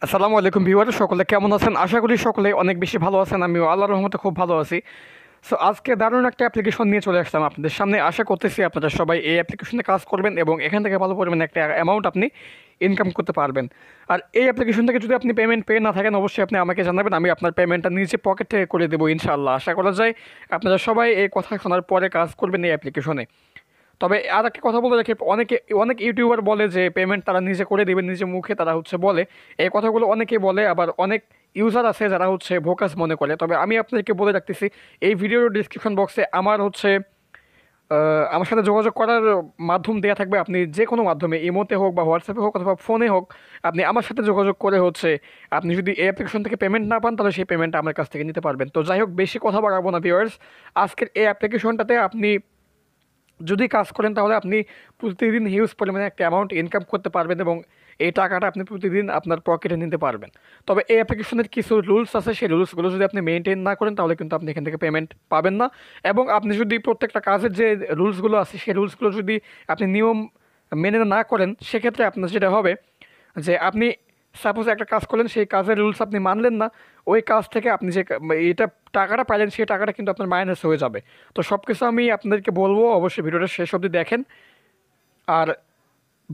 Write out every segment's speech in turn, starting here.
আসসালামু আলাইকুম ভিউয়ার, সকলে কেমন আছেন? আশা করি সকলে অনেক বেশি ভালো আছেন। আমিও আল্লাহর রহমতে খুব ভালো আছি। সো আজকে দারুণ একটা অ্যাপ্লিকেশন নিয়ে চলে আসলাম আপনাদের সামনে। আশা করতেছি আপনারা সবাই এই অ্যাপ্লিকেশনে কাজ করবেন এবং এখান থেকে ভালো পরিমাণে একটা অ্যামাউন্ট আপনি ইনকাম করতে পারবেন। আর এই অ্যাপ্লিকেশন থেকে যদি আপনি পেমেন্ট পেয়ে না থাকেন, অবশ্যই আপনি আমাকে জানাবেন। আমি আপনার পেমেন্টটা নিজে পকেট থেকে করে দেবো ইনশাআল্লাহ। আশা করা যায় আপনারা সবাই এই কথা শোনার পরে কাজ করবেন এই অ্যাপ্লিকেশনে। তবে আর একটা কথা বলে রাখি, অনেক ইউটিউবার বলে যে পেমেন্ট তারা নিজে করে দেবে, নিজে মুখে তারা বলে এই কথাগুলো অনেকে বলে, আবার অনেক ইউজার আছে যারা ভোকাস মনে করে। তবে আমি আপনাদেরকে বলে রাখতেছি, এই ভিডিওর ডিসক্রিপশন বক্সে আমার সাথে যোগাযোগ করার মাধ্যম দেওয়া থাকবে। আপনি যে কোনো মাধ্যমে, ইমোতে হোক বা হোয়াটসঅ্যাপে হোক অথবা ফোনে হোক, আপনি আমার সাথে যোগাযোগ করে আপনি যদি এই অ্যাপ্লিকেশন থেকে পেমেন্ট না পান, তাহলে সেই পেমেন্টটা আমার কাছ থেকে নিতে পারবেন। তো যাই হোক, বেশি কথা বাড়াবো না ভিউয়ার্স। আজকের এই অ্যাপ্লিকেশনটাতে আপনি যদি কাজ করেন, তাহলে আপনি প্রতিদিন হিউজ পরিমাণে একটা অ্যামাউন্ট ইনকাম করতে পারবেন এবং এই টাকাটা আপনি প্রতিদিন আপনার পকেটে নিতে পারবেন। তবে এই অ্যাপ্লিকেশনের কিছু রুলস আছে, সেই রুলসগুলো যদি আপনি মেনটেন না করেন, তাহলে কিন্তু আপনি এখান থেকে পেমেন্ট পাবেন না। এবং আপনি যদি প্রত্যেকটা কাজের যে রুলসগুলো আছে, সেই রুলসগুলো যদি আপনি নিয়ম মেনে না করেন, সেক্ষেত্রে আপনার যেটা হবে যে আপনি সাপোজ একটা কাজ করলেন, সেই কাজের রুলস আপনি মানলেন না, ওই কাজ থেকে আপনি যে এটা টাকাটা পাইলেন, সেই টাকাটা কিন্তু আপনার মাইনাস হয়ে যাবে। তো সব কিছু আমি আপনাদেরকে বলবো, অবশ্যই ভিডিওটা শেষ অবধি দেখেন। আর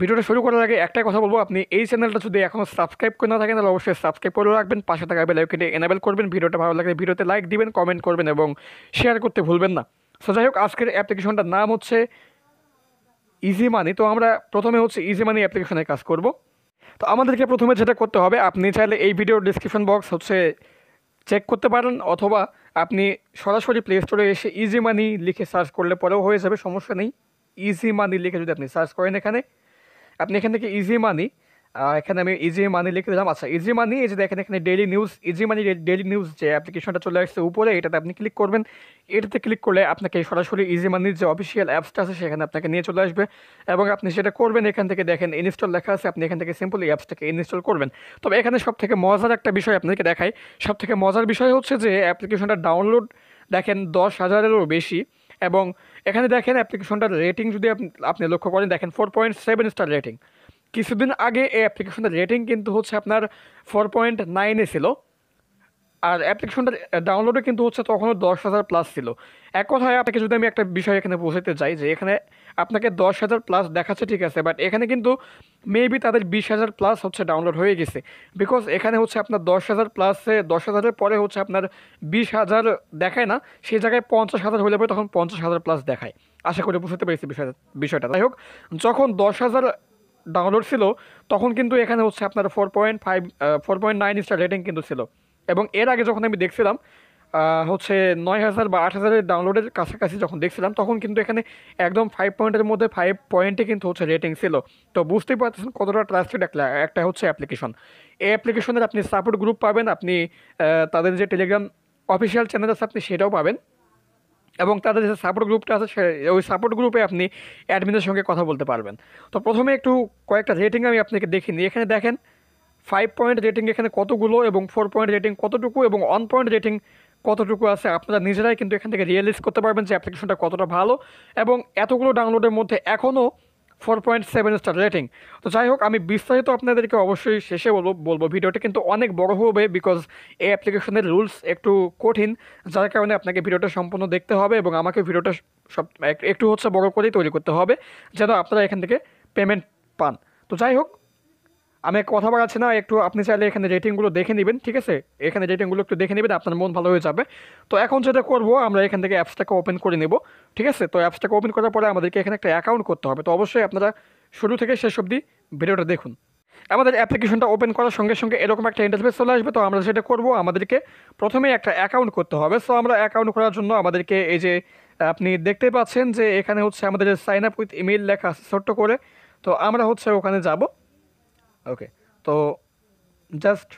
ভিডিওটা শুরু করার আগে একটাই কথা বলবো, আপনি এই চ্যানেলটা যদি এখনও সাবস্ক্রাইব করে না থাকেন, তাহলে অবশ্যই সাবস্ক্রাইব করে রাখবেন, পাশে থাকা বেল আইকনটি এনেবল করবেন। ভিডিওটা ভালো লাগলে ভিডিওতে লাইক দিবেন, কমেন্ট করবেন এবং শেয়ার করতে ভুলবেন না। সো যাই হোক, আজকের অ্যাপ্লিকেশনটার নাম ইজি মানি। তো আমরা প্রথমে ইজি মানি অ্যাপ্লিকেশনে কাজ করব। তো আমাদেরকে প্রথমে যেটা করতে হবে, আপনি চাইলে এই ভিডিওর ডিসক্রিপশন বক্স চেক করতে পারেন, অথবা আপনি সরাসরি প্লে স্টোরে এসে ইজি মানি লিখে সার্চ করলে পরেও হয়ে যাবে, সমস্যা নেই। ইজি মানি লিখে যদি আপনি সার্চ করেন, আপনি এখান থেকে ইজি মানি, এখানে আমি ইজি মানি লিখে দিলাম। আচ্ছা, ইজি মানি, এই যে দেখেন এখানে ডেইলি নিউজ, ইজি মানি ডেইলি নিউজ যে অ্যাপ্লিকেশনটা চলে আসছে উপরে, এটাতে আপনি ক্লিক করবেন। এটাতে ক্লিক করলে আপনাকে সরাসরি ইজি মানির যে অফিসিয়াল অ্যাপসটা আছে, সেখানে আপনাকে নিয়ে চলে আসবে এবং আপনি সেটা করবেন। এখান থেকে দেখেন ইনস্টল লেখা আছে, আপনি এখান থেকে সিম্পলি অ্যাপসটাকে ইনস্টল করবেন। তবে এখানে সব থেকে মজার একটা বিষয় আপনাকে দেখাই। সব থেকে মজার বিষয় হচ্ছে যে অ্যাপ্লিকেশনটা ডাউনলোড দেখেন 10,000-এরও বেশি। এবং এখানে দেখেন অ্যাপ্লিকেশনটার রেটিং যদি আপনি লক্ষ্য করেন, দেখেন 4.7 স্টার রেটিং। কিছুদিন আগে এই অ্যাপ্লিকেশনটার রেটিং কিন্তু আপনার 4.9-এ ছিল। আর অ্যাপ্লিকেশনটার ডাউনলোডে কিন্তু তখনও 10,000 প্লাস ছিল। এক কথায় আপনাকে যদি আমি একটা বিষয় এখানে বোঝাতে চাই, যে এখানে আপনাকে 10,000 প্লাস দেখাচ্ছে, ঠিক আছে, বাট এখানে কিন্তু মেবি তাদের 20,000 প্লাস ডাউনলোড হয়ে গেছে। বিকজ এখানে আপনার 10,000 প্লাসে 10,000-এর পরে আপনার 20,000 দেখায় না, সেই জায়গায় 50,000 হলে পরে তখন 50,000 প্লাস দেখায়। আশা করি বুঝতে পেরেছি বিষয়টা। যাই হোক, যখন 10,000 ডাউনলোড ছিল, তখন কিন্তু এখানে আপনার 4.9 স্টার রেটিং কিন্তু ছিল। এবং এর আগে যখন আমি দেখছিলাম 9,000 বা 8,000-এর ডাউনলোডের কাছাকাছি যখন দেখছিলাম, তখন কিন্তু এখানে একদম 5 পয়েন্টের মধ্যে 5 পয়েন্টে কিন্তু রেটিং ছিল। তো বুঝতেই পারতেছেন কতটা ট্রাস্টেড একটা অ্যাপ্লিকেশন। এই অ্যাপ্লিকেশনের আপনি সাপোর্ট গ্রুপ পাবেন, আপনি তাদের যে টেলিগ্রাম অফিসিয়াল চ্যানেল আছে, আপনি সেটাও পাবেন। এবং তাদের যে সাপোর্ট গ্রুপটা আছে, ওই সাপোর্ট গ্রুপে আপনি অ্যাডমিনের সঙ্গে কথা বলতে পারবেন। তো প্রথমে একটু কয়েকটা রেটিং আমি আপনাকে দেখিনি। এখানে দেখেন 5 পয়েন্ট রেটিং এখানে কতগুলো, এবং 4 পয়েন্ট রেটিং কতটুকু, এবং 1 পয়েন্ট রেটিং কতটুকু আছে। আপনারা নিজেরাই কিন্তু এখান থেকে রিয়েলাইজ করতে পারবেন যে অ্যাপ্লিকেশনটা কতটা ভালো। এবং এতগুলো ডাউনলোডের মধ্যে এখনও 4.7 স্টার রেটিং। তো যাই হোক, আমি বিস্তারিত আপনাদেরকে অবশ্যই শেষে বলবো। ভিডিওটা কিন্তু অনেক বড় হবে, বিকজ এই অ্যাপ্লিকেশনের রুলস একটু কঠিন, যার কারণে আপনাকে ভিডিওটা সম্পূর্ণ দেখতে হবে এবং আমাকে ভিডিওটা একটু বড় করেই তৈরি করতে হবে, যেন আপনারা এখান থেকে পেমেন্ট পান। তো যাই হোক, আমি কথা বাড়াচ্ছি না, একটু আপনি চাইলে এখানে রেটিংগুলো দেখে নেবেন, ঠিক আছে? এখানে রেটিংগুলো একটু দেখে নেবেন, আপনার মন ভালো হয়ে যাবে। তো এখন যেটা করবো, আমরা এখান থেকে অ্যাপসটাকে ওপেন করে নেব, ঠিক আছে? তো অ্যাপসটাকে ওপেন করার পরে আমাদেরকে এখানে একটা অ্যাকাউন্ট করতে হবে। তো অবশ্যই আপনারা শুরু থেকে শেষ অবধি ভিডিওটা দেখুন। আমাদের অ্যাপ্লিকেশনটা ওপেন করার সঙ্গে সঙ্গে এরকম একটা ইন্টারফেস চলে আসবে। তো আমরা যেটা করবো, আমাদেরকে প্রথমেই একটা অ্যাকাউন্ট করতে হবে। সো আমরা অ্যাকাউন্ট করার জন্য আমাদেরকে এই যে আপনি দেখতে পাচ্ছেন যে এখানে আমাদের সাইন আপ উইথ ইমেইল লেখা আছে ছোট্ট করে। তো আমরা ওখানে যাব। ওকে, তো জাস্ট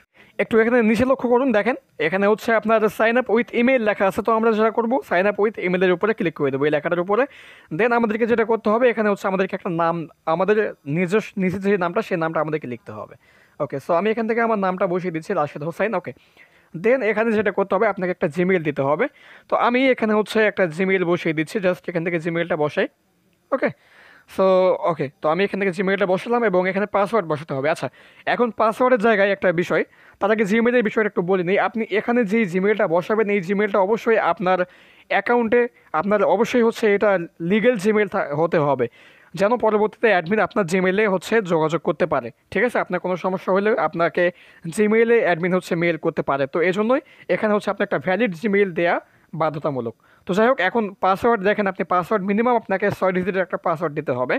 একটু এখানে নিচে লক্ষ্য করুন, দেখেন এখানে আপনার সাইন আপ উইথ ইমেল লেখা আছে। তো আমরা যেটা করবো, সাইন আপ উইথ ইমেলের উপরে ক্লিক করে দেবো, এই লেখাটার উপরে। দেন আমাদেরকে যেটা করতে হবে, এখানে আমাদেরকে একটা নাম, আমাদের নিজের যে নামটা, সেই নামটা আমাদেরকে লিখতে হবে। ওকে, সো আমি এখান থেকে আমার নামটা বসিয়ে দিচ্ছি, রাশেদ হোসাইন। ওকে, দেন এখানে যেটা করতে হবে, আপনাকে একটা জিমেইল দিতে হবে। তো আমি এখানে একটা জিমেইল বসিয়ে দিচ্ছি, জাস্ট এখান থেকে জিমেইলটা বসাই। ওকে, সো ওকে, তো আমি এখান থেকে জিমেলটা বসালাম এবং এখানে পাসওয়ার্ড বসাতে হবে। আচ্ছা, এখন পাসওয়ার্ডের জায়গায় একটা বিষয়, তার আগে জিমেলের বিষয়টা একটু বলে নিই। আপনি এখানে যেই জিমেলটা বসাবেন এই জিমেলটা অবশ্যই আপনার অ্যাকাউন্টে, আপনার অবশ্যই হচ্ছে এটা লিগেল জিমেল হতে হবে, যেন পরবর্তীতে অ্যাডমিন আপনার জিমেলে হচ্ছে যোগাযোগ করতে পারে। ঠিক আছে, আপনার কোনো সমস্যা হলে আপনাকে জিমেইলে অ্যাডমিন হচ্ছে মেল করতে পারে। তো এই জন্যই এখানে হচ্ছে আপনার একটা ভ্যালিড জিমেইল দেওয়া বাধ্যতামূলক। তো যাই হোক, এখন পাসওয়ার্ড দেখেন, আপনি পাসওয়ার্ড মিনিমাম আপনাকে 6 ডিজিটের একটা পাসওয়ার্ড দিতে হবে।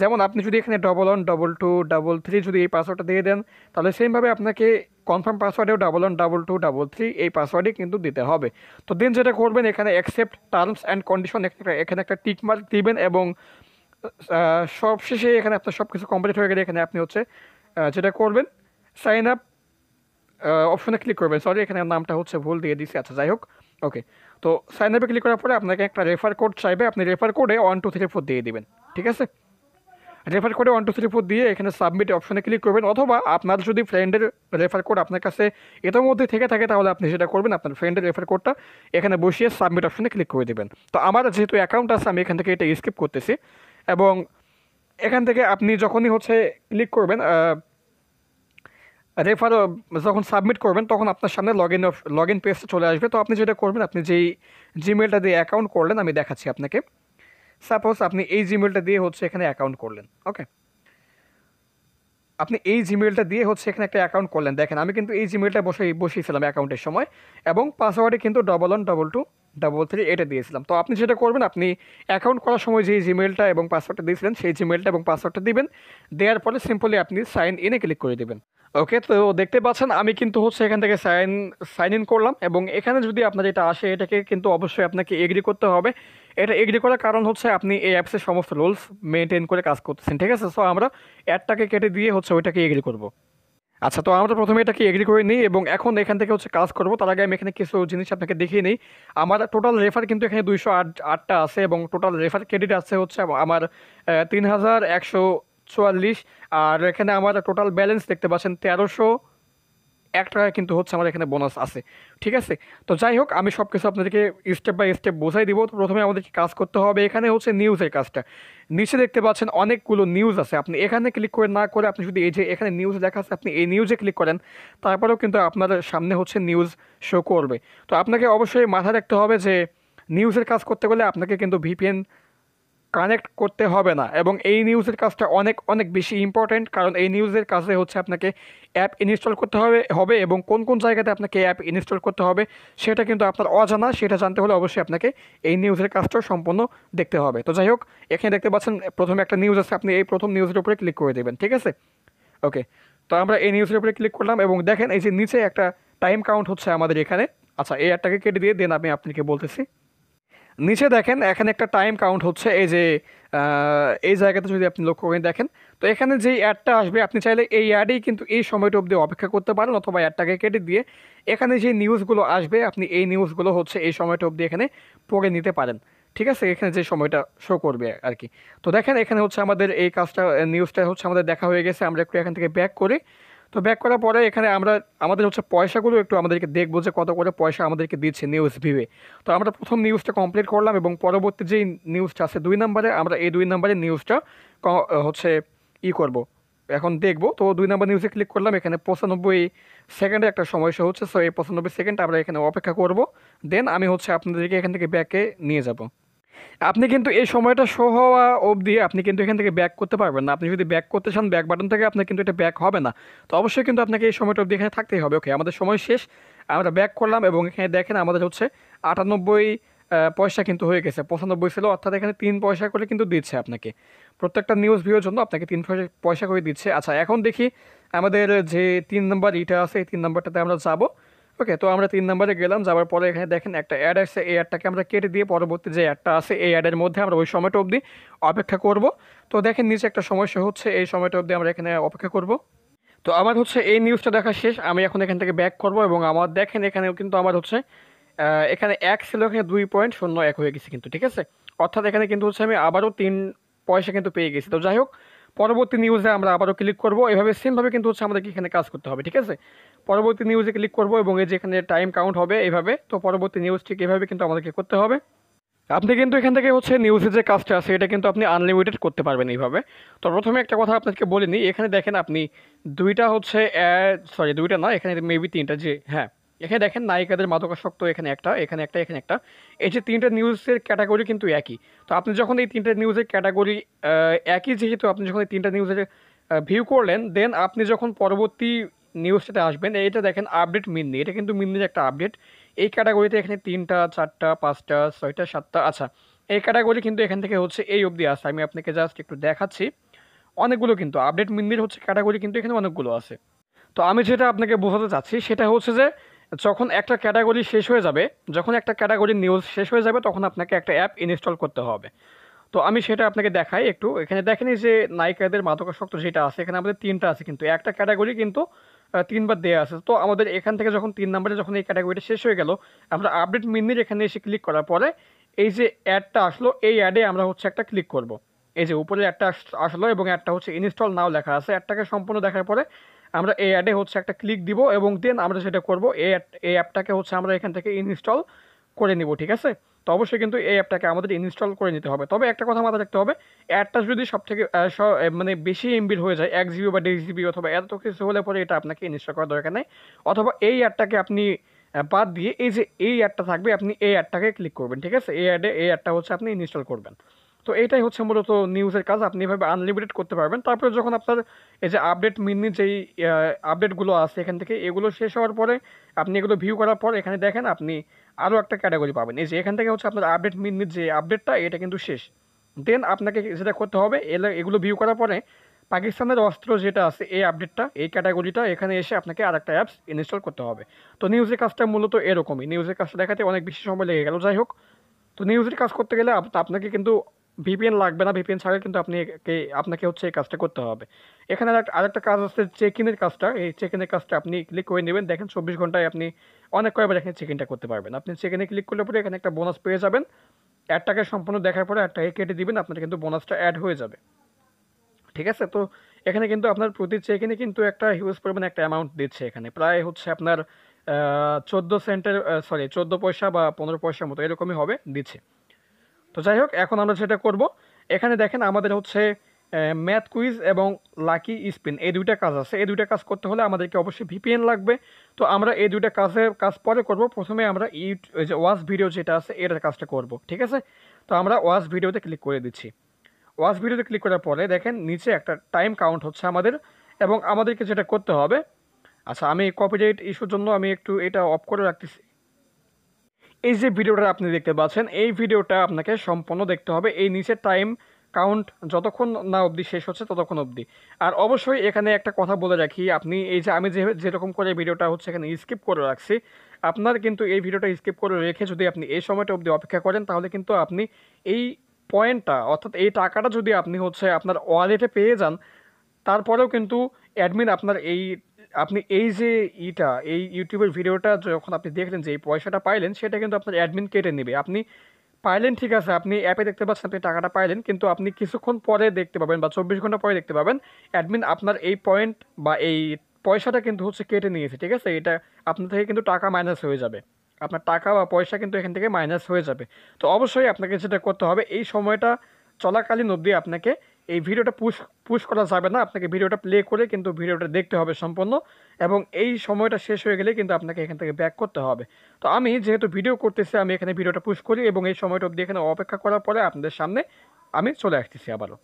যেমন আপনি যদি এখানে 112233 যদি এই পাসওয়ার্ডটা দিয়ে দেন, তাহলে সেমভাবে আপনাকে কনফার্ম পাসওয়ার্ডেও 112233 এই পাসওয়ার্ডই কিন্তু দিতে হবে। তো দেন যেটা করবেন, এখানে অ্যাকসেপ্ট টার্মস অ্যান্ড কন্ডিশন এখানে একটা টিক মার্ক দিবেন এবং সব শেষে এখানে আপনার সব কিছু কমপ্লিট হয়ে গেলে এখানে আপনি হচ্ছে যেটা করবেন, সাইন আপ অপশনে ক্লিক করবেন। সরি, এখানে নামটা হচ্ছে ভুল দিয়ে দিছি। আচ্ছা যাই হোক, ওকে। তো সাইন আপে ক্লিক করার পরে আপনাকে একটা রেফার কোড চাইবে, আপনি রেফার কোডে 1234 দিয়ে দিবেন। ঠিক আছে, রেফার কোডে 1234 দিয়ে এখানে সাবমিট অপশনে ক্লিক করবেন, অথবা আপনার যদি ফ্রেন্ডের রেফার কোড আপনার কাছে এটার মধ্যে থেকে থাকে তাহলে আপনি সেটা করবেন, আপনার ফ্রেন্ডের রেফার কোডটা এখানে বসিয়ে সাবমিট অপশনে ক্লিক করে দেবেন। তো আমার যেহেতু অ্যাকাউন্ট আছে আমি এখান থেকে এটা স্কিপ করতেছি, এবং এখান থেকে আপনি যখনই হচ্ছে ক্লিক করবেন রেফার, যখন সাবমিট করবেন তখন আপনার সামনে লগ ইন পেজটা চলে আসবে। তো আপনি যেটা করবেন, আপনি যেই জিমেলটা দিয়ে অ্যাকাউন্ট করলেন, আমি দেখাচ্ছি আপনাকে। সাপোজ আপনি এই জিমেলটা দিয়ে হচ্ছে এখানে অ্যাকাউন্ট করলেন, ওকে। আপনি এই জিমেলটা দিয়ে হচ্ছে এখানে একটা অ্যাকাউন্ট করলেন। দেখেন আমি কিন্তু এই জিমেলটা বসিয়েছিলাম অ্যাকাউন্টের সময়, এবং পাসওয়ার্ডে কিন্তু 112233 এটা দিয়েছিলাম। তো আপনি যেটা করবেন, আপনি অ্যাকাউন্ট করার সময় যেই জিমেলটা এবং পাসওয়ার্ডটা দিয়েছিলেন সেই জিমেলটা এবং পাসওয়ার্ডটা দিবেন। দেওয়ার পরে সিম্পলি আপনি সাইন ইনে ক্লিক করে দেবেন। ওকে, তো দেখতে পাচ্ছেন আমি কিন্তু হচ্ছে এখান থেকে সাইন ইন করলাম, এবং এখানে যদি আপনার এটা আসে এটাকে কিন্তু অবশ্যই আপনাকে এগ্রি করতে হবে। এটা এগ্রি করার কারণ হচ্ছে আপনি এই অ্যাপসের সমস্ত রুলস মেনটেন করে কাজ করতেছেন। ঠিক আছে, সো আমরা অ্যাডটাকে কেটে দিয়ে হচ্ছে ওইটাকে এগ্রি করব। আচ্ছা, তো আমরা প্রথমে এটাকে এগ্রি করে নিই এবং এখন এখান থেকে হচ্ছে কাজ করব। তার আগে আমি এখানে কিছু জিনিস আপনাকে দেখিয়ে নিই। আমার টোটাল রেফার কিন্তু এখানে 208টা আছে, এবং টোটাল রেফার ক্রেডিট আছে হচ্ছে আমার 3144। আর এখানে আমার টোটাল ব্যালেন্স দেখতে পাচ্ছেন 1301 টাকা কিন্তু হচ্ছে আমার এখানে বোনাস আছে। ঠিক আছে, তো যাই হোক, আমি সব কিছু আপনাদেরকে স্টেপ বাই স্টেপ বোঝাই দিব। তো প্রথমে আমাদেরকে কাজ করতে হবে, এখানে হচ্ছে নিউজের কাজটা। নিচে দেখতে পাচ্ছেন অনেকগুলো নিউজ আছে, আপনি এখানে ক্লিক করে না করে আপনি যদি এই যে এখানে নিউজ লেখা আছে আপনি এই নিউজে ক্লিক করেন, তারপরেও কিন্তু আপনার সামনে হচ্ছে নিউজ শো করবে। তো আপনাকে অবশ্যই মাথায় রাখতে হবে যে নিউজের কাজ করতে গেলে আপনাকে কিন্তু ভিপিএন কানেক্ট করতে হবে না, এবং এই নিউজের কাজটা অনেক অনেক বেশি ইম্পর্ট্যান্ট, কারণ এই নিউজের কাজে হচ্ছে আপনাকে অ্যাপ ইনস্টল করতে হবে এবং কোন কোন জায়গাতে আপনাকে অ্যাপ ইনস্টল করতে হবে সেটা কিন্তু আপনার অজানা। সেটা জানতে হলে অবশ্যই আপনাকে এই নিউজের কাজটা সম্পূর্ণ দেখতে হবে। তো যাই হোক, এখানে দেখতে পাচ্ছেন প্রথমে একটা নিউজ আছে, আপনি এই প্রথম নিউজের উপরে ক্লিক করে দেবেন। ঠিক আছে, ওকে। তো আমরা এই নিউজের উপরে ক্লিক করলাম, এবং দেখেন এই যে নিচে একটা টাইম কাউন্ট হচ্ছে আমাদের এখানে। আচ্ছা, এই অ্যাডটাকে কেটে দিয়ে দেন আমি আপনাকে বলতেছি। নিচে দেখেন এখানে একটা টাইম কাউন্ট হচ্ছে, এই যে এই জায়গাতে যদি আপনি লক্ষ্য করে দেখেন, তো এখানে যেই অ্যাডটা আসবে আপনি চাইলে এই অ্যাডেই কিন্তু এই সময়টা অবধি অপেক্ষা করতে পারেন, অথবা অ্যাডটাকে কেটে দিয়ে এখানে যে নিউজগুলো আসবে আপনি এই নিউজগুলো হচ্ছে এই সময়টা অবধি এখানে পড়ে নিতে পারেন। ঠিক আছে, এখানে যে সময়টা শো করবে আর কি। তো দেখেন এখানে হচ্ছে আমাদের এই কাজটা, নিউজটা হচ্ছে আমাদের দেখা হয়ে গেছে। আমরা একটু এখান থেকে ব্যাক করি। তো ব্যাক করার পরে এখানে আমাদের হচ্ছে পয়সাগুলো একটু আমাদেরকে দেখবো যে কত করে পয়সা আমাদেরকে দিচ্ছে নিউজ ভিভে। তো আমরা প্রথম নিউজটা কমপ্লিট করলাম, এবং পরবর্তী যেই নিউজটা আছে 2 নম্বরে, আমরা এই 2 নম্বরের নিউজটা হচ্ছে করব, এখন দেখবো। তো 2 নম্বর নিউজে ক্লিক করলাম, এখানে 95 সেকেন্ডের একটা সমস্যা হচ্ছে। সো এই 95 সেকেন্ড আমরা এখানে অপেক্ষা করব, দেন আমি হচ্ছে আপনাদেরকে এখান থেকে ব্যাকে নিয়ে যাব। আপনি কিন্তু এই সময়টা শো হওয়া অবধি আপনি কিন্তু এখান থেকে ব্যাক করতে পারবেন না। আপনি যদি ব্যাক করতে চান ব্যাক বাটন থেকে, আপনার কিন্তু এটা ব্যাক হবে না। তো অবশ্যই কিন্তু আপনাকে এই সময়টা অবধি এখানে থাকতেই হবে। ওকে, আমাদের সময় শেষ, আমরা ব্যাক করলাম, এবং এখানে দেখেন আমাদের হচ্ছে 98 পয়সা কিন্তু হয়ে গেছে। 95 ছিল, অর্থাৎ এখানে 3 পয়সা করে কিন্তু দিচ্ছে আপনাকে। প্রত্যেকটা নিউজ ভিউর জন্য আপনাকে 3 পয়সা করে দিচ্ছে। আচ্ছা, এখন দেখি আমাদের যে 3 নম্বর ইটা আছে এই 3 নম্বরটাতে আমরা যাব। ওকে, তো আমরা 3 নম্বরে গেলাম, যাওয়ার পরে এখানে দেখেন একটা অ্যাড আসছে। এই অ্যাডটাকে আমরা কেটে দিয়ে পরবর্তী যে অ্যাডটা আছে এই অ্যাডের মধ্যে আমরা ওই সময়টা অবধি অপেক্ষা করব। তো দেখেন নিচে একটা সমস্যা হচ্ছে, এই সময়টা অবধি আমরা এখানে অপেক্ষা করব। তো আমার হচ্ছে এই নিউজটা দেখা শেষ, আমি এখন এখান থেকে ব্যাক করব, এবং আমার দেখেন এখানেও কিন্তু আমার হচ্ছে এখানে 1 ছিল, এখানে 2.01 হয়ে গেছে কিন্তু। ঠিক আছে, অর্থাৎ এখানে কিন্তু হচ্ছে আমি আবারও 3 পয়সা কিন্তু পেয়ে গেছি। তো যাই হোক, পরবর্তী নিউজে আমরা আবারও ক্লিক করব, এভাবে সেমভাবে কিন্তু হচ্ছে আমাদেরকে এখানে কাজ করতে হবে। ঠিক আছে, পরবর্তী নিউজে ক্লিক করব, এবং এই যে এখানে টাইম কাউন্ট হবে এইভাবে। তো পরবর্তী নিউজ ঠিক এভাবে কিন্তু আমাদেরকে করতে হবে। আপনি কিন্তু এখান থেকে হচ্ছে নিউজের যে কাজটা আছে এটা কিন্তু আপনি আনলিমিটেড করতে পারবেন এইভাবে। তো প্রথমে একটা কথা আপনাকে বলে নিই, এখানে দেখেন আপনি দুইটা হচ্ছে সরি দুইটা না, এখানে মেবি তিনটা, যে হ্যাঁ, এখানে দেখেন নায়িকাদের মাদকাসক্ত, এখানে একটা, এখানে একটা, এখানে একটা, এই যে তিনটা নিউজের ক্যাটাগরি কিন্তু একই। তো আপনি যখন এই তিনটা নিউজের ক্যাটাগরি একই, যেহেতু আপনি যখন এই তিনটা নিউজের ভিউ করলেন, দেন আপনি যখন পরবর্তী নিউজটাতে আসবেন, এইটা দেখেন আপডেট মিন্নি, এটা কিন্তু মিন্নির একটা আপডেট। এই ক্যাটাগরিতে এখানে 3টা 4টা 5টা 6টা 7টা, আচ্ছা এই ক্যাটাগরি কিন্তু এখান থেকে হচ্ছে এই অবধি আছে। আমি আপনাকে জাস্ট একটু দেখাচ্ছি, অনেকগুলো কিন্তু আপডেট মিন্দির হচ্ছে ক্যাটাগরি কিন্তু এখানে অনেকগুলো আছে। তো আমি যেটা আপনাকে বোঝাতে চাচ্ছি সেটা হচ্ছে যে যখন একটা ক্যাটাগরি শেষ হয়ে যাবে, যখন একটা ক্যাটাগরির নিউজ শেষ হয়ে যাবে, তখন আপনাকে একটা অ্যাপ ইনস্টল করতে হবে। তো আমি সেটা আপনাকে দেখাই একটু। এখানে দেখেন এই যে নায়িকাদের মাদকাসক্ত যেটা আছে, এখানে আমাদের 3টা আছে, কিন্তু একটা ক্যাটাগরি কিন্তু 3বার দেওয়া আছে। তো আমাদের এখান থেকে যখন 3 নম্বরে যখন এই ক্যাটাগরিটা শেষ হয়ে গেল, আমরা আপডেট মিনির এখানে এসে ক্লিক করার পরে এই যে অ্যাডটা আসলো, এই অ্যাডে আমরা হচ্ছে একটা ক্লিক করব। এই যে উপরে একটা আসলো এবং অ্যাডটা হচ্ছে ইনস্টল নাও লেখা আছে, অ্যাডটাকে সম্পূর্ণ দেখার পরে আমরা এই অ্যাডে হচ্ছে একটা ক্লিক দিব এবং দেন আমরা যেটা করব, এই অ্যাপটাকে হচ্ছে আমরা এখান থেকে ইনস্টল করে নিব, ঠিক আছে? তো অবশ্যই কিন্তু এই অ্যাপটাকে আমাদের ইনস্টল করে নিতে হবে। তবে একটা কথা মাথায় রাখতে হবে, অ্যাডটা যদি সব থেকে মানে বেশি এমবির হয়ে যায়, 1 জিবি বা 1.5 জিবি অথবা এত কিছু হলে পরে এটা আপনাকে ইনস্টল করার দরকার নেই। অথবা এই অ্যাডটাকে আপনি বাদ দিয়ে এই যে এই অ্যাডটা থাকবে, আপনি এই অ্যাডটাকে ক্লিক করবেন, ঠিক আছে? এই অ্যাডটা হচ্ছে আপনি ইনস্টল করবেন। তো এটাই হচ্ছে মূলত নিউজের কাজ, আপনি এভাবে আনলিমিটেড করতে পারবেন। তারপরে যখন আপনার এই যে আপডেট মিনি যেই আপডেটগুলো আছে এখান থেকে, এগুলো শেষ হওয়ার পরে আপনি এগুলো ভিউ করার পর এখানে দেখেন আপনি আরও একটা ক্যাটাগরি পাবেন। এই যে এখান থেকে হচ্ছে আপনার আপডেট মিনির যে আপডেটটা, এটা কিন্তু শেষ। দেন আপনাকে যেটা করতে হবে, এগুলো ভিউ করার পরে পাকিস্তানের অস্ত্র যেটা আছে এই আপডেটটা, এই ক্যাটাগরিটা, এখানে এসে আপনাকে আর একটা অ্যাপস ইনস্টল করতে হবে। তো নিউজের কাজটা মূলত এরকমই, নিউজের কাজটা দেখাতে অনেক বেশি সময় লেগে গেল। যাই হোক, তো নিউজের কাজ করতে গেলে আপনাকে কিন্তু ভিপিএন লাগবে না, ভিপিএন ছাড়া কিন্তু আপনাকে হচ্ছে এই কাজটা করতে হবে। এখানে আরেকটা কাজ আছে চেক ইনের কাজটা, এই চেক ইনের কাজটা আপনি ক্লিক করে নেবেন। দেখেন 24 ঘন্টায় আপনি অনেক কয়েকবার এখানে চেক ইনটা করতে পারবেন। আপনি চেক ইনে ক্লিক করলে পরে এখানে একটা বোনাস পেয়ে যাবেন। অ্যাডটাকে সম্পূর্ণ দেখার পরে অ্যাডটাকে কেটে দিবেন, আপনার কিন্তু বোনাসটা অ্যাড হয়ে যাবে, ঠিক আছে? তো এখানে কিন্তু আপনার প্রতি চেক ইনে কিন্তু একটা হিউজ পরিমাণে একটা অ্যামাউন্ট দিচ্ছে, এখানে প্রায় হচ্ছে আপনার 14 সেন্টের, সরি 14 পয়সা বা 15 পয়সার মতো এরকমই হবে দিচ্ছে। তো যাই হোক, এখন আমরা যেটা করব, এখানে দেখেন আমাদের হচ্ছে ম্যাথ কুইজ এবং লাকি স্পিন, এই দুইটা কাজ আছে। এই দুইটা কাজ করতে হলে আমাদেরকে অবশ্যই ভিপিএন লাগবে। তো আমরা এই দুইটা কাজ পরে করব। প্রথমে আমরা ওই যে ওয়াচ ভিডিও যেটা আছে এটার কাজটা করব, ঠিক আছে? তো আমরা ওয়াচ ভিডিওতে ক্লিক করে দিচ্ছি। ওয়াচ ভিডিওতে ক্লিক করার পরে দেখেন নিচে একটা টাইম কাউন্ট হচ্ছে আমাদের, এবং আমাদেরকে যেটা করতে হবে, আচ্ছা আমি কপিরাইট ইস্যুর জন্য আমি একটু এটা অফ করে রাখতেছি। এই যে ভিডিওটা আপনি দেখতে পাচ্ছেন, এই ভিডিওটা আপনাকে সম্পূর্ণ দেখতে হবে, এই নিচের টাইম কাউন্ট যতক্ষণ না অবধি শেষ হচ্ছে ততক্ষণ অবধি। আর অবশ্যই এখানে একটা কথা বলে রাখি, আপনি এই যে আমি যেরকম করে ভিডিওটা হচ্ছে এখানে স্কিপ করে রাখছি, আপনার কিন্তু এই ভিডিওটা স্কিপ করে রেখে যদি আপনি এই সময়টা অবধি অপেক্ষা করেন, তাহলে কিন্তু আপনি এই পয়েন্টটা, অর্থাৎ এই টাকাটা যদি আপনি হচ্ছে আপনার ওয়ালেটে পেয়ে যান, তারপরেও কিন্তু অ্যাডমিন আপনার আপনি এই যে এই ইউটিউবের ভিডিওটা যখন আপনি দেখলেন যে এই পয়সাটা পাইলেন, সেটা কিন্তু আপনার অ্যাডমিন কেটে নেবে। আপনি পাইলেন ঠিক আছে, আপনি অ্যাপে দেখতে পাচ্ছেন আপনি টাকাটা পাইলেন, কিন্তু আপনি কিছুক্ষণ পরে দেখতে পাবেন বা 24 ঘন্টা পরে দেখতে পাবেন অ্যাডমিন আপনার এই পয়েন্ট বা এই পয়সাটা কিন্তু হচ্ছে কেটে নিয়েছে, ঠিক আছে? এটা আপনার থেকে কিন্তু টাকা মাইনাস হয়ে যাবে, আপনার টাকা বা পয়সা কিন্তু এখান থেকে মাইনাস হয়ে যাবে। তো অবশ্যই আপনাকে যেটা করতে হবে, এই সময়টা চলাকালীন অবধি আপনাকে এই ভিডিওটা পুশ পুশ করা যাবে না, আপনাকে ভিডিওটা প্লে করে কিন্তু ভিডিওটা দেখতে হবে সম্পূর্ণ, এবং এই সময়টা শেষ হয়ে গেলে কিন্তু আপনাকে এখান থেকে ব্যাক করতে হবে। তো আমি যেহেতু ভিডিও করতেছি, আমি এখানে ভিডিওটা পুশ করি এবং এই সময়টা অবধি এখানে অপেক্ষা করার পরে আপনাদের সামনে আমি চলে আসতেছি আবারও।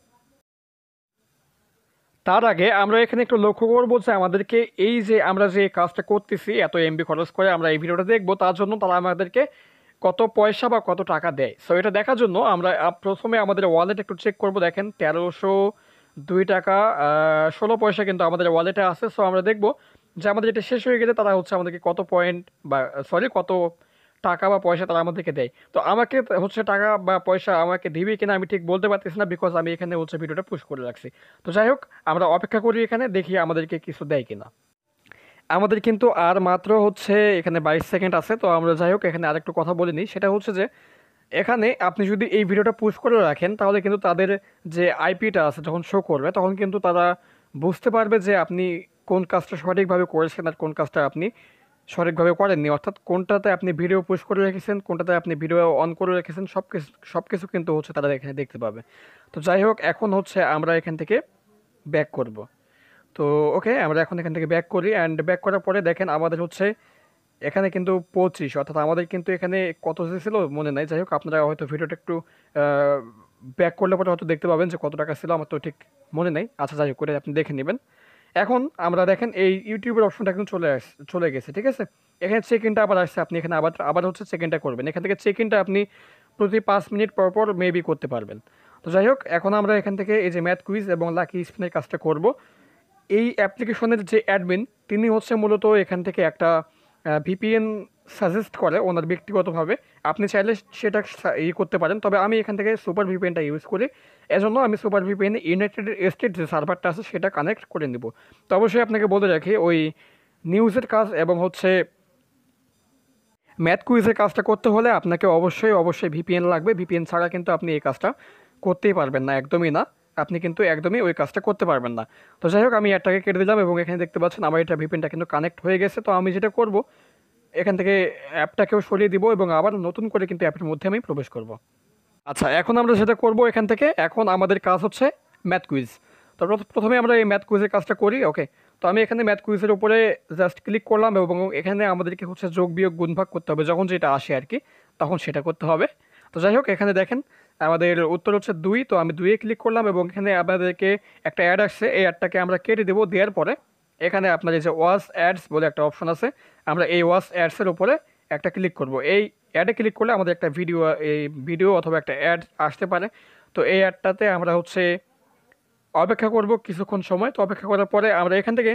তার আগে আমরা এখানে একটু লক্ষ্য করবো যে আমাদেরকে এই যে আমরা যে কাজটা করতেছি, এত এমবি খরচ করে আমরা এই ভিডিওটা দেখবো, তার জন্য তারা আমাদেরকে কত পয়সা বা কত টাকা দেয়। সো এটা দেখার জন্য আমরা প্রথমে আমাদের ওয়ালেট একটু চেক করব। দেখেন 1302 টাকা 16 পয়সা কিন্তু আমাদের ওয়ালেটে আছে। সো আমরা দেখব যে আমাদের এটা শেষ হয়ে গেলে তারা হচ্ছে আমাদেরকে কত পয়েন্ট বা সরি কত টাকা বা পয়সা তারা আমাদেরকে দেয়। তো আমাকে হচ্ছে টাকা বা পয়সা আমাকে দিবে কিনা আমি ঠিক বলতে পারতেছি না, বিকজ আমি এখানে হচ্ছে ভিডিওটা পুশ করে রাখছি। তো যাই হোক, আমরা অপেক্ষা করি, এখানে দেখি আমাদেরকে কিছু দেয় কিনা। আমাদের কিন্তু আর মাত্র হচ্ছে এখানে 22 সেকেন্ড আছে। তো আমরা যাই হোক এখানে আরেকটু কথা বলে নিই, সেটা হচ্ছে যে এখানে আপনি যদি এই ভিডিওটা পুশ করে রাখেন, তাহলে কিন্তু তাদের যে আইপিটা আছে যখন শো করবে, তখন কিন্তু তারা বুঝতে পারবে যে আপনি কোন কাজটা সঠিকভাবে করেছেন আর কোন কাজটা আপনি সঠিকভাবে করেননি, অর্থাৎ কোনটাতে আপনি ভিডিও পুশ করে রেখেছেন, কোনটাতে আপনি ভিডিও অন করে রেখেছেন, সব কিছু কিন্তু হচ্ছে তারা এখানে দেখতে পাবে। তো যাই হোক, এখন হচ্ছে আমরা এখান থেকে ব্যাক করব। তো ওকে, আমরা এখন এখান থেকে ব্যাক করি, অ্যান্ড ব্যাক করার পরে দেখেন আমাদের হচ্ছে এখানে কিন্তু 25, অর্থাৎ আমাদের কিন্তু এখানে কত ছিল মনে নাই। যাই হোক, আপনারা হয়তো ভিডিওটা একটু ব্যাক করলে পরে হয়তো দেখতে পাবেন যে কত টাকা ছিল, আমার তো ঠিক মনে নেই। আচ্ছা, যাই হোক, করে আপনি দেখে নেবেন। এখন আমরা দেখেন এই ইউটিউবের অপশনটা কিন্তু চলে গেছে, ঠিক আছে। এখানে চেক ইনটা আবার আসছে, আপনি এখানে আবার আবার হচ্ছে চেক ইনটা করবেন। এখান থেকে চেক ইনটা আপনি প্রতি 5 মিনিট পর পর মেবি করতে পারবেন। তো যাই হোক, এখন আমরা এখান থেকে এই যে ম্যাথ কুইজ এবং লাকি স্পিনের কাজটা করব। এই অ্যাপ্লিকেশনের যে অ্যাডমিন, তিনি হচ্ছে মূলত এখান থেকে একটা ভিপিএন সাজেস্ট করে ওনার ব্যক্তিগতভাবে। আপনি চাইলে সেটা করতে পারেন, তবে আমি এখান থেকে সুপার ভিপিএনটা ইউজ করি। এজন্য আমি সুপার ভিপিএনে ইউনাইটেড স্টেট যে সার্ভারটা আছে সেটা কানেক্ট করে নিব। তো অবশ্যই আপনাকে বলে রাখি, ওই নিউজের কাজ এবং হচ্ছে ম্যাথ কুইজের কাজটা করতে হলে আপনাকে অবশ্যই অবশ্যই ভিপিএন লাগবে। ভিপিএন ছাড়া কিন্তু আপনি এই কাজটা করতেই পারবেন না, একদমই না। আপনি কিন্তু একদমই ওই কাজটা করতে পারবেন না। তো যাই হোক, আমি অ্যাডটাকে কেটে দিলাম এবং এখানে দেখতে পাচ্ছেন আমার এটা ভিপিএনটা কিন্তু কানেক্ট হয়ে গেছে। তো আমি যেটা করব, এখান থেকে অ্যাপটাকেও সরিয়ে দিব এবং আবার নতুন করে কিন্তু অ্যাপের মধ্যে আমি প্রবেশ করব। আচ্ছা, এখন আমরা যেটা করব, এখান থেকে এখন আমাদের কাজ হচ্ছে ম্যাথ কুইজ। তো প্রথমে আমরা এই ম্যাথ কুইজের কাজটা করি। ওকে, তো আমি এখানে ম্যাথ কুইজের উপরে জাস্ট ক্লিক করলাম এবং এখানে আমাদেরকে হচ্ছে যোগ বিয়োগ গুণভাগ করতে হবে, যখন যেটা আসে আর কি তখন সেটা করতে হবে। তো যাই হোক, এখানে দেখেন আমাদের উত্তর হচ্ছে 2। তো আমি 2-এ ক্লিক করলাম এবং এখানে আমাদেরকে একটা অ্যাড আসছে, এই অ্যাডটাকে আমরা কেটে দেবো। দেওয়ার পরে এখানে আপনার এই যে ওয়াচ অ্যাডস বলে একটা অপশন আছে, আমরা এই ওয়াচ অ্যাডসের উপরে একটা ক্লিক করব। এই অ্যাডে ক্লিক করলে আমাদের একটা ভিডিও অথবা একটা অ্যাড আসতে পারে। তো এই অ্যাডটাতে আমরা হচ্ছে অপেক্ষা করব কিছুক্ষণ সময়। তো অপেক্ষা করার পরে আমরা এখান থেকে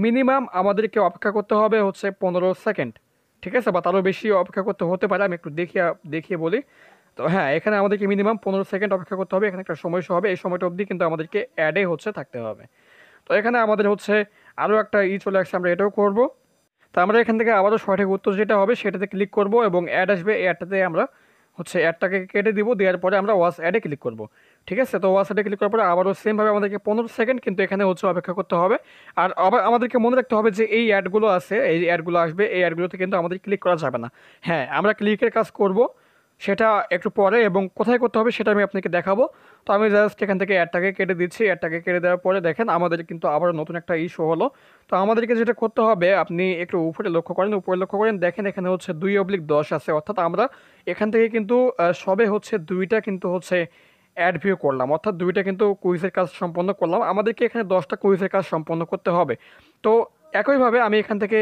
মিনিমাম আমাদেরকে অপেক্ষা করতে হবে হচ্ছে 15 সেকেন্ড, ঠিক আছে, বা তারও বেশি অপেক্ষা করতে হতে পারে। আমি একটু দেখিয়ে বলি। তো হ্যাঁ, এখানে আমাদেরকে মিনিমাম 15 সেকেন্ড অপেক্ষা করতে হবে। এখানে একটা সময় হবে, এই সময়টা অবধি কিন্তু আমাদেরকে অ্যাডে হচ্ছে থাকতে হবে। তো এখানে আমাদের হচ্ছে আরও একটা চলে আসছে, আমরা এটাও করব। তো আমরা এখান থেকে আবারও সঠিক উত্তর যেটা হবে সেটাতে ক্লিক করব এবং অ্যাড আসবে, এই অ্যাডটাতে আমরা হচ্ছে অ্যাডটাকে কেটে দিব। দেওয়ার পরে আমরা ওয়াচ অ্যাডে ক্লিক করব, ঠিক আছে। তো ওয়াচ অ্যাডে ক্লিক করার পরে আবারও সেমভাবে আমাদেরকে 15 সেকেন্ড কিন্তু এখানে হচ্ছে অপেক্ষা করতে হবে। আর আবার আমাদেরকে মনে রাখতে হবে যে এই অ্যাডগুলো আছে, এই অ্যাডগুলো আসবে, এই অ্যাডগুলোতে কিন্তু আমাদের ক্লিক করা যাবে না। হ্যাঁ, আমরা ক্লিকের কাজ করব সেটা একটু পরে, এবং কোথায় করতে হবে সেটা আমি আপনাকে দেখাবো। তো আমি জাস্ট এখান থেকে অ্যাডটাকে কেটে দিচ্ছি। অ্যাডটাকে কেটে দেওয়ার পরে দেখেন আমাদের কিন্তু আবার নতুন একটা ইস্যু হলো। তো আমাদেরকে যেটা করতে হবে, আপনি একটু উপরে লক্ষ্য করেন, দেখেন এখানে হচ্ছে 2/10 আছে, অর্থাৎ আমরা এখান থেকে কিন্তু সবে হচ্ছে 2টা কিন্তু হচ্ছে অ্যাড ভিউ করলাম, অর্থাৎ 2টা কিন্তু কুইজের কাজ সম্পন্ন করলাম। আমাদেরকে এখানে 10টা কুইজের কাজ সম্পন্ন করতে হবে। তো একইভাবে আমি এখান থেকে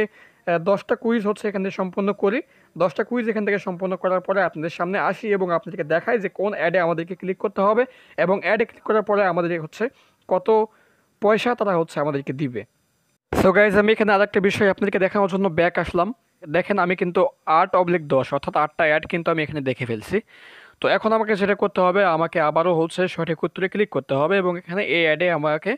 10টা কুইজ হচ্ছে এখান থেকে সম্পন্ন করি। 10টা কুইজ এখান থেকে সম্পন্ন করার পরে আপনাদের সামনে আসি এবং আপনাদেরকে দেখাই যে কোন অ্যাডে আমাদেরকে ক্লিক করতে হবে এবং অ্যাডে ক্লিক করার পরে আমাদের হচ্ছে কত পয়সা তারা হচ্ছে আমাদেরকে দিবে। সো গাইজ, আমি এখানে আরেকটা বিষয় আপনাদেরকে দেখানোর জন্য ব্যাক আসলাম। দেখেন আমি কিন্তু 8/10 অর্থাৎ 8টা অ্যাড কিন্তু আমি এখানে দেখে ফেলছি। তো এখন আমাকে যেটা করতে হবে, আমাকে আবারও হচ্ছে সঠিক উত্তরে ক্লিক করতে হবে এবং এখানে এই অ্যাডে আমাকে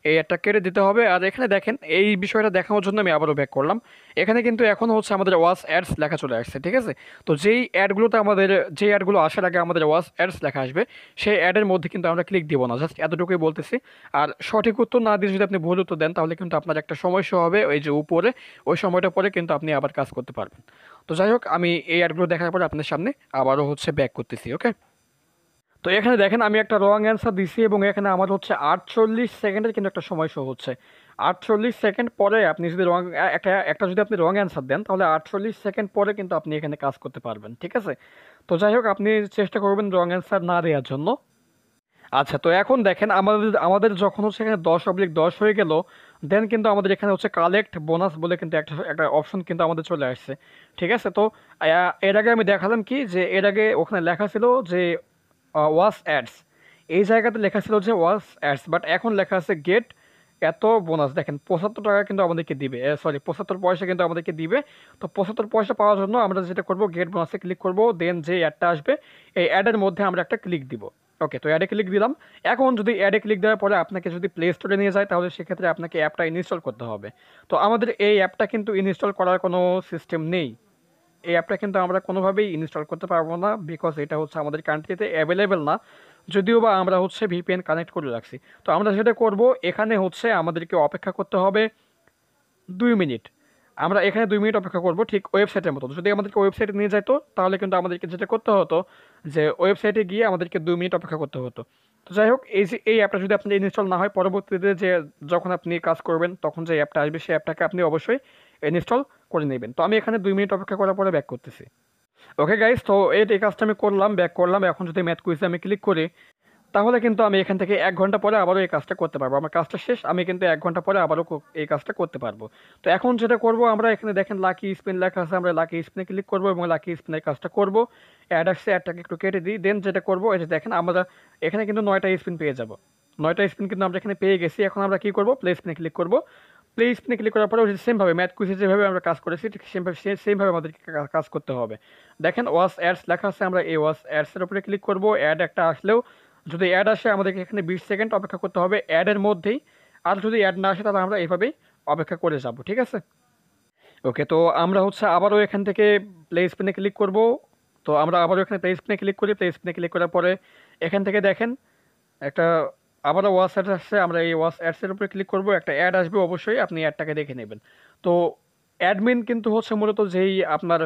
এই অ্যাডটা কেটে দিতে হবে। আর এখানে দেখেন এই বিষয়টা দেখানোর জন্য আমি আবারও ব্যাক করলাম। এখানে কিন্তু এখন হচ্ছে আমাদের ওয়াচ অ্যাডস লেখা চলে আসছে, ঠিক আছে। তো যে অ্যাডগুলো আসার আগে আমাদের ওয়াচ অ্যাডস লেখা আসবে, সেই অ্যাডের মধ্যে কিন্তু আমরা ক্লিক দিব না, জাস্ট এতটুকুই বলতেছি। আর সঠিক উত্তর না দিয়ে যদি আপনি ভুল উত্তর দেন তাহলে কিন্তু আপনার একটা সমস্যা হবে, ওই যে উপরে ওই সময়টা পরে কিন্তু আপনি আবার কাজ করতে পারবেন। তো যাই হোক, আমি এই অ্যাডগুলো দেখার পরে আপনার সামনে আবারও হচ্ছে ব্যাক করতেছি। ওকে, তো এখানে দেখেন আমি একটা রং অ্যান্সার দিছি এবং এখানে আমার হচ্ছে 48 সেকেন্ডের কিন্তু একটা সময় শো হচ্ছে। 48 সেকেন্ড পরে আপনি যদি একটা যদি আপনি রং অ্যান্সার দেন তাহলে 48 সেকেন্ড পরে কিন্তু আপনি এখানে কাজ করতে পারবেন, ঠিক আছে। তো যাই হোক, আপনি চেষ্টা করবেন রং অ্যান্সার না দেওয়ার জন্য। আচ্ছা, তো এখন দেখেন আমাদের আমাদের যখন হচ্ছে এখানে 10/10 হয়ে গেল, দেন কিন্তু আমাদের এখানে হচ্ছে কালেক্ট বোনাস বলে কিন্তু একটা একটা অপশন কিন্তু আমাদের চলে আসছে, ঠিক আছে। তো এর আগে আমি দেখালাম কি, যে এর আগে ওখানে লেখা ছিল যে ওয়াচ অ্যাডস, এই জায়গাতে লেখা ছিল যে ওয়াচ অ্যাডস, বাট এখন লেখা আছে গেট এত বোনাস। দেখেন 75 টাকা কিন্তু আমাদেরকে দিবে, সরি 75 পয়সা কিন্তু আমাদেরকে দিবে। তো 75 পয়সা পাওয়ার জন্য আমরা যেটা করব, গেট বোনাসে ক্লিক করব, দেন যে অ্যাডটা আসবে এই অ্যাডের মধ্যে আমরা একটা ক্লিক দিব। ওকে, তো অ্যাডে ক্লিক দিলাম। এখন যদি অ্যাডে ক্লিক দেওয়ার পরে আপনাকে যদি প্লে স্টোরে নিয়ে যায় তাহলে সেক্ষেত্রে আপনাকে অ্যাপটা ইনস্টল করতে হবে। তো আমাদের এই অ্যাপটা কিন্তু ইনস্টল করার কোনো সিস্টেম নেই। এই অ্যাপটা কিন্তু আমরা কোনোভাবেই ইনস্টল করতে পারবো না, বিকজ এটা হচ্ছে আমাদের কান্ট্রিতে অ্যাভেলেবেল না, যদিও বা আমরা হচ্ছে ভিপিএন কানেক্ট করে রাখছি। তো আমরা যেটা করব, এখানে হচ্ছে আমাদেরকে অপেক্ষা করতে হবে 2 মিনিট। আমরা এখানে 2 মিনিট অপেক্ষা করব ঠিক ওয়েবসাইটের মতো। যদি আমাদেরকে ওয়েবসাইটে নিয়ে যাইতো তাহলে কিন্তু আমাদেরকে যেটা করতে হতো যে ওয়েবসাইটে গিয়ে আমাদেরকে 2 মিনিট অপেক্ষা করতে হতো। তো যাই হোক, এই যে এই অ্যাপটা যদি আপনার ইনস্টল না হয়, পরবর্তীতে যে যখন আপনি কাজ করবেন তখন যে অ্যাপটা আসবে সেই অ্যাপটাকে আপনি অবশ্যই ইনস্টল করে নেবেন। তো আমি এখানে 2 মিনিট অপেক্ষা করার পরে ব্যাক করতেছি। ওকে গাইস, তো এই কাজটা আমি করলাম, ব্যাক করলাম। এখন যদি ম্যাথ কুইজে আমি ক্লিক করি তাহলে কিন্তু আমি এখান থেকে 1 ঘন্টা পরে আবারও এই কাজটা করতে পারবো। আমার কাজটা শেষ, আমি কিন্তু 1 ঘন্টা পরে আবারও এই কাজটা করতে পারবো। তো এখন যেটা করব, আমরা এখানে দেখেন লাকি স্পিন লেখা আছে, আমরা লাকি স্পিনে ক্লিক করবো এবং লাকি স্পিনের কাজটা করব। অ্যাড আসছে, অ্যাডটাকে একটু কেটে দিই। দেন যেটা করবো, এই যে দেখেন আমরা এখানে কিন্তু 9টা স্পিন পেয়ে যাব। 9টা স্পিন কিন্তু আমরা এখানে পেয়ে গেছি। এখন আমরা কি করব, প্লে স্পিনে ক্লিক করব। প্লে স্পিনে ক্লিক করার পরে সেমভাবে ম্যাথ কুইজে যেভাবে আমরা কাজ করেছি ঠিক সেমভাবে আমাদেরকে কাজ করতে হবে। দেখেন ওয়াচ অ্যাডস লেখা আছে, আমরা এই ওয়াচ অ্যাডসের উপরে ক্লিক করব। অ্যাড একটা আসলেও যদি অ্যাড আসে আমাদেরকে এখানে 20 সেকেন্ড অপেক্ষা করতে হবে অ্যাডের মধ্যেই। আর যদি অ্যাড না আসে তাহলে আমরা এইভাবেই অপেক্ষা করে যাব, ঠিক আছে? ওকে, তো আমরা আবারও এখান থেকে প্লে স্পিনে ক্লিক করব। তো আমরা আবারও এখানে প্লে স্পিনে ক্লিক করি। প্লে স্পিনে ক্লিক করার পরে এখান থেকে দেখেন একটা আবারও ওয়াচ অ্যাডস আসছে, আমরা এই ওয়াচ অ্যাডসের উপরে ক্লিক করব। একটা অ্যাড আসবে, অবশ্যই আপনি অ্যাডটাকে দেখে নেবেন। তো অ্যাডমিন কিন্তু মূলত যেই আপনার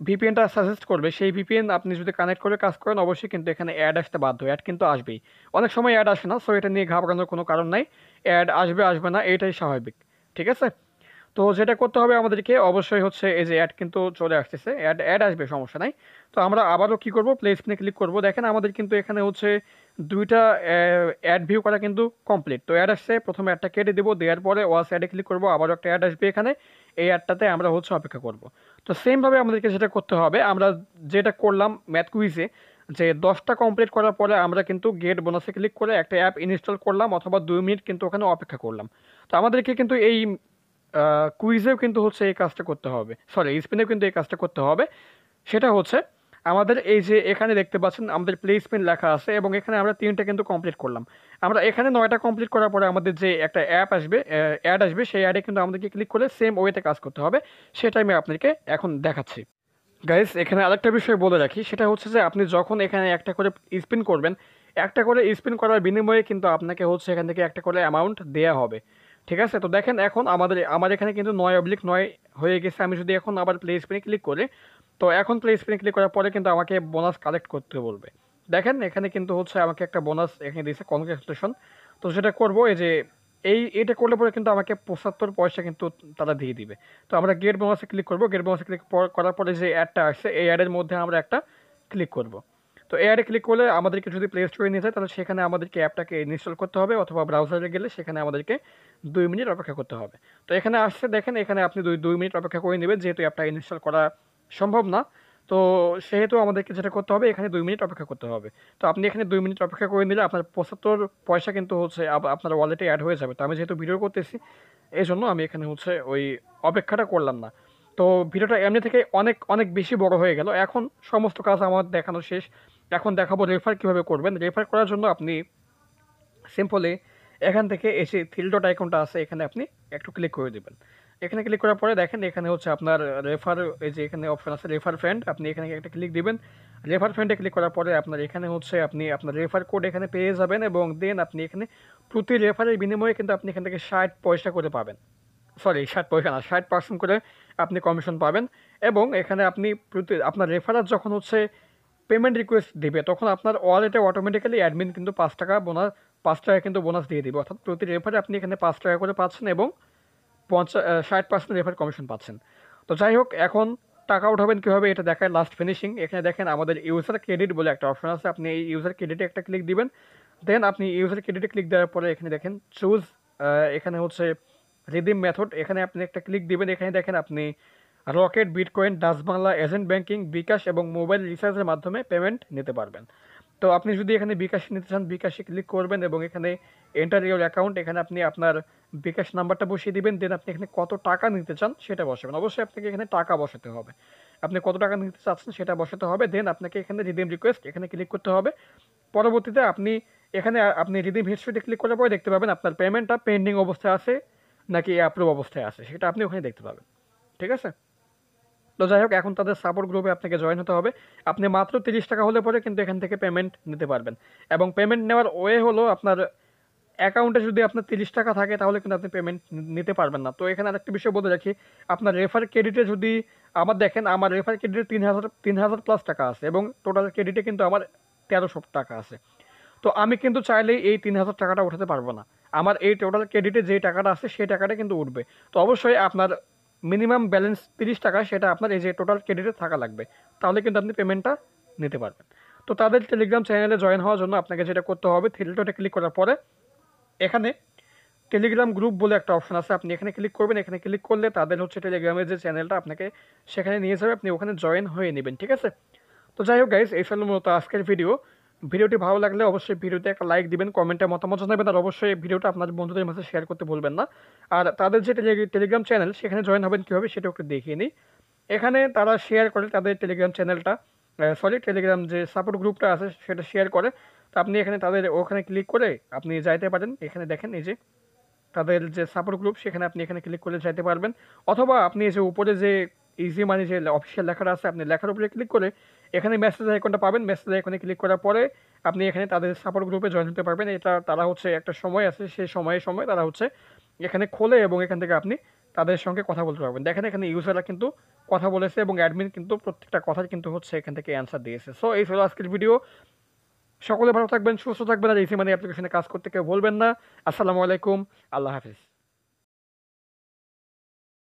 ভিপিএনটা সাজেস্ট করবে, সেই ভিপিএন আপনি যদি কানেক্ট করে কাজ করেন অবশ্যই কিন্তু এখানে অ্যাড আসতে বাধ্য। অ্যাড কিন্তু আসবেই, অনেক সময় অ্যাড আসে না, সো এটা নিয়ে ঘাবড়ানোর কোনো কারণ নাই। অ্যাড আসবে আসবে না এটাই স্বাভাবিক, ঠিক আছে? তো যেটা করতে হবে আমাদেরকে অবশ্যই এই যে অ্যাড কিন্তু চলে আসতেছে, অ্যাড অ্যাড আসবে, সমস্যা নাই। তো আমরা আবারও কি করব, প্লে স্ক্রিনে ক্লিক করব। দেখেন আমাদের কিন্তু এখানে দুইটা অ্যাড ভিউ করা কিন্তু কমপ্লিট। তো অ্যাড আসছে, প্রথমে অ্যাডটা কেটে দেবো, দেওয়ার পরে ওয়াচ অ্যাডে ক্লিক করব, আবারও একটা অ্যাড আসবে এখানে। এই অ্যাডটাতে আমরা অপেক্ষা করব। তো সেমভাবে আমাদেরকে যেটা করতে হবে, আমরা যেটা করলাম ম্যাথ কুইজে, যে 10টা কমপ্লিট করার পরে আমরা কিন্তু গেট বোনাসে ক্লিক করে একটা অ্যাপ ইনস্টল করলাম অথবা 2 মিনিট কিন্তু ওখানে অপেক্ষা করলাম। তো আমাদেরকে কিন্তু এই কুইজেও কিন্তু এই কাজটা করতে হবে, সরি স্পিনেও কিন্তু এই কাজটা করতে হবে। সেটা আমাদের এই যে এখানে দেখতে পাচ্ছেন আমাদের প্লে স্পিন লেখা আছে এবং এখানে আমরা 3টা কিন্তু কমপ্লিট করলাম। আমরা এখানে 9টা কমপ্লিট করার পরে আমাদের যে একটা অ্যাপ আসবে, অ্যাড আসবে, সেই অ্যাডে কিন্তু আমাদেরকে ক্লিক করে সেম ওয়েতে কাজ করতে হবে। সেটা আমি আপনাকে এখন দেখাচ্ছি। গাইস, এখানে আরেকটা বিষয় বলে রাখি, সেটা যে আপনি যখন এখানে একটা করে স্পিন করবেন, একটা করে স্পিন করার বিনিময়ে কিন্তু আপনাকে এখান থেকে একটা করে অ্যামাউন্ট দেয়া হবে, ঠিক আছে? তো দেখেন এখন আমার এখানে কিন্তু 9/9 হয়ে গেছে। আমি যদি এখন আবার প্লে স্পিনে ক্লিক করি, তো এখন প্লে স্পিনে ক্লিক করার পরে কিন্তু আমাকে বোনাস কালেক্ট করতে বলবে। দেখেন এখানে কিন্তু আমাকে একটা বোনাস এখানে দিয়েছে, কনগ্রেচুলেশন। তো যেটা করবো, এই যে এটা করলে পরে কিন্তু আমাকে 75 পয়সা কিন্তু তারা দিয়ে দিবে। তো আমরা গেট বোনাসে ক্লিক করব। গেট বোনাসে ক্লিক করার পরে যে অ্যাডটা আসছে, এই অ্যাডের মধ্যে আমরা একটা ক্লিক করব। তো এই অ্যাডে ক্লিক করলে আমাদেরকে যদি প্লে স্টোরে নিয়ে যায় তাহলে সেখানে আমাদেরকে অ্যাপটাকে ইনস্টল করতে হবে, অথবা ব্রাউজারে গেলে সেখানে আমাদেরকে 2 মিনিট অপেক্ষা করতে হবে। তো এখানে আসছে, দেখেন এখানে আপনি 2 মিনিট অপেক্ষা করে নেবেন, যেহেতু অ্যাপটা ইনস্টল করা সম্ভব না। তো সেহেতু আমাদেরকে যেটা করতে হবে, এখানে 2 মিনিট অপেক্ষা করতে হবে। তো আপনি এখানে 2 মিনিট অপেক্ষা করে নিলে আপনার 75 পয়সা কিন্তু আপনার ওয়ালেটে অ্যাড হয়ে যাবে। তো আমি যেহেতু ভিডিও করতেছি এই জন্য আমি এখানে ওই অপেক্ষাটা করলাম না। তো ভিডিওটা এমনি থেকে অনেক অনেক বেশি বড় হয়ে গেল। এখন সমস্ত কাজ আমার দেখানো শেষ। এখন দেখাবো রেফার কীভাবে করবেন। রেফার করার জন্য আপনি সিম্পলি এখান থেকে এসে থ্রি ডট আইকনটা আছে, এখানে আপনি একটু ক্লিক করে দেবেন। এখানে ক্লিক করার পরে দেখেন এখানে আপনার রেফার, এই যে এখানে অপশন আছে রেফার ফ্রেন্ড, আপনি এখানে একটা ক্লিক দিবেন। রেফার ফ্রেন্ডে ক্লিক করার পরে আপনার এখানে আপনি আপনার রেফার কোড এখানে পেয়ে যাবেন এবং দেন আপনি এখানে প্রতি রেফারের বিনিময়ে কিন্তু আপনি এখান থেকে 60 পয়সা করে পাবেন। সরি, 60 পয়সা না, 60% করে আপনি কমিশন পাবেন। এবং এখানে আপনি আপনার রেফারার যখন পেমেন্ট রিকোয়েস্ট দিবে তখন আপনার ওয়ালেটে অটোমেটিক্যালি অ্যাডমিন কিন্তু 5 টাকা বোনাস, 5 টাকা কিন্তু বোনাস দিয়ে দিবে। অর্থাৎ প্রতি রেফারে আপনি এখানে 5 টাকা করে পাচ্ছেন এবং 60% রেফার কমিশন পাচ্ছেন। তো যাই হোক, এখন টাকা উঠাবেন কীভাবে এটা দেখায় লাস্ট ফিনিশিং। এখানে দেখেন আমাদের ইউজার ক্রেডিট বলে একটা অপশন আছে, আপনি এই ইউজার ক্রেডিটে একটা ক্লিক দিবেন। দেন আপনি ইউজার ক্রেডিটে ক্লিক দেওয়ার পরে এখানে দেখেন চুজ, এখানে রিডিম মেথড, এখানে আপনি একটা ক্লিক দিবেন। এখানে দেখেন আপনি Rocket, bitcoin, Dutch Bangla, agent banking, bKash এবং মোবাইল রিচার্জের মাধ্যমে পেমেন্ট নিতে পারবেন। তো আপনি যদি এখানে বিকাশে নিতে চান বিকাশে ক্লিক করবেন এবং এখানে এন্টার ইউর অ্যাকাউন্ট, এখানে আপনি আপনার বিকাশ নাম্বারটা বসিয়ে দিবেন। দেন আপনি এখানে কত টাকা নিতে চান সেটা বসাবেন। অবশ্যই আপনাকে এখানে টাকা বসাতে হবে, আপনি কত টাকা নিতে চাচ্ছেন সেটা বসাতে হবে। দেন আপনাকে এখানে রিডিম রিকোয়েস্ট এখানে ক্লিক করতে হবে। পরবর্তীতে আপনি রিডিম হিস্ট্রিতে ক্লিক করার পরে দেখতে পাবেন আপনার পেমেন্টটা পেন্ডিং অবস্থায় আছে নাকি অ্যাপ্রুভ অবস্থায় আছে, সেটা আপনি ওখানে দেখতে পাবেন, ঠিক আছে? তো যাই হোক, এখন তাদের সাপোর্ট গ্রুপে আপনাকে জয়েন হতে হবে। আপনি মাত্র 30 টাকা হলে পরে কিন্তু এখান থেকে পেমেন্ট নিতে পারবেন। এবং পেমেন্ট নেওয়ার ওয়ে আপনার অ্যাকাউন্টে যদি আপনার 30 টাকা থাকে তাহলে কিন্তু আপনি পেমেন্ট নিতে পারবেন না। তো এখানে আরেকটা বিষয় বলে রাখি, আপনার রেফার ক্রেডিটে যদি আমার দেখেন, আমার রেফার ক্রেডিটে 3000 প্লাস টাকা আছে এবং টোটাল ক্রেডিটে কিন্তু আমার 1300 টাকা আছে। তো আমি কিন্তু চাইলেই এই 3000 টাকাটা উঠাতে পারবো না। আমার এই টোটাল ক্রেডিটে যে টাকাটা আছে সেই টাকাটা কিন্তু উঠবে। তো অবশ্যই আপনার মিনিমাম ব্যালেন্স 30 টাকা, সেটা আপনার এই যে টোটাল ক্রেডিটে থাকা লাগবে, তাহলে কিন্তু আপনি পেমেন্টটা নিতে পারবেন। তো তাদের টেলিগ্রাম চ্যানেলে জয়েন হওয়ার জন্য আপনাকে যেটা করতে হবে, থ্রি ডটে ক্লিক করার পরে এখানে টেলিগ্রাম গ্রুপ বলে একটা অপশন আছে, আপনি এখানে ক্লিক করবেন। এখানে ক্লিক করলে তাদের হচ্ছে টেলিগ্রামের যে চ্যানেলটা আপনাকে সেখানে নিয়ে যাবে, আপনি ওখানে জয়েন হয়ে নেবেন, ঠিক আছে? তো যাই হোক গাইস, এই ছিল মূলত আজকের ভিডিওটি ভালো লাগলে অবশ্যই ভিডিওতে একটা লাইক দিবেন, কমেন্টে মতামত জানাবেন, আর অবশ্যই এই ভিডিওটা আপনার বন্ধুদের মাঝে শেয়ার করতে ভুলবেন না। আর তাদের যে টেলিগ্রাম চ্যানেল, সেখানে জয়েন হবেন কীভাবে সেটা একটু দেখিয়ে নিই। এখানে তারা শেয়ার করে তাদের টেলিগ্রাম চ্যানেলটা, টেলিগ্রাম যে সাপোর্ট গ্রুপটা আছে সেটা শেয়ার করে। তো আপনি এখানে তাদের ওখানে ক্লিক করে আপনি যাইতে পারেন। এখানে দেখেন এই যে তাদের যে সাপোর্ট গ্রুপ, সেখানে আপনি এখানে ক্লিক করে যাইতে পারবেন। অথবা আপনি এই যে উপরে যে ইজি মানি যে অফিসিয়াল লেখাটা আছে, আপনি লেখার উপরে ক্লিক করে এখানে মেসেজ আইকনটা পাবেন। মেসেজ আইকনে ক্লিক করার পরে আপনি এখানে তাদের সাপোর্ট গ্রুপে জয়েন হতে পারবেন। এটা তারা হচ্ছে একটা সময় আছে, সেই সময় তারা হচ্ছে এখানে খোলে এবং এখান থেকে আপনি তাদের সঙ্গে কথা বলতে পারবেন। দেখেন এখানে ইউজাররা কিন্তু কথা বলেছে এবং অ্যাডমিন কিন্তু প্রত্যেকটা কথার কিন্তু হচ্ছে এখান থেকে অ্যান্সার দিয়েছে। সো এই ছিল আজকের ভিডিও। সকলে ভালো থাকবেন, সুস্থ থাকবেন, আর ইজি মানি অ্যাপ্লিকেশনে কাজ করতে কেউ বলবেন না। আসসালামু আলাইকুম, আল্লাহ হাফিজ।